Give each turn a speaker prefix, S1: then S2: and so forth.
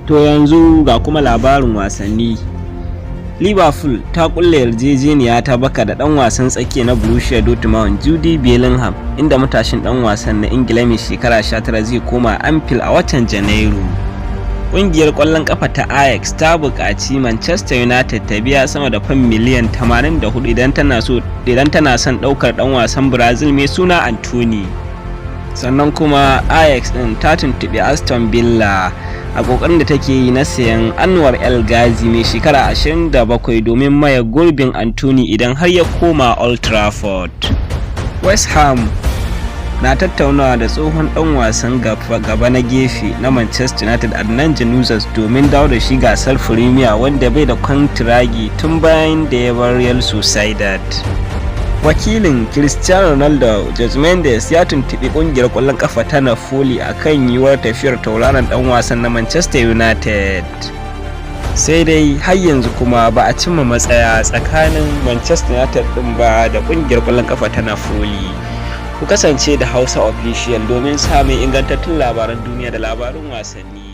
S1: To yanzu ga kuma labarin wasanni. Liverpool ta kulle yarjejeniya ta baka da dan wasan tsakiya na Borussia Dortmund Jude Bellingham, inda matashin dan wasan na Ingila mai shekara 19 zai koma Anfield a watan Janairu. Ƙungiyar ƙwallon ƙafa ta Ajax ta buƙaci Manchester United ta biya sama da fam miliyan 84 idan tana son ɗaukar ɗan wasan Brazil mai suna Anthony. Sannan kuma Ajax ɗin ta tuntuɓi Aston Villa a ƙoƙarin da take yi na sayan Anwar El Ghazi mai shekara 27 domin maye gurbin Anthony idan har ya koma Old Trafford. West Ham na tattaunawa da tsohon dan wasan gaba na gefe na Manchester United Adnan Januzaj domin dawo da shi gasar Premier wanda bai da kwantiragi tun bayan da ya bar Real Sociedad. Wakilin Cristiano Ronaldo Jorge Mendes ya tuntuɓi ƙungiyar ƙwallon ƙafa ta Napoli akan yiwuwar tafiyar tauraron dan wasan na Manchester United. Sai dai har yanzu kuma ba a cimma matsaya tsakanin Manchester United din ba da ƙungiyar ƙwallon ƙafa ta Napoli. Ku kasance da Hausa Official domin samun ingantattun labaran duniya da labarun wasanni.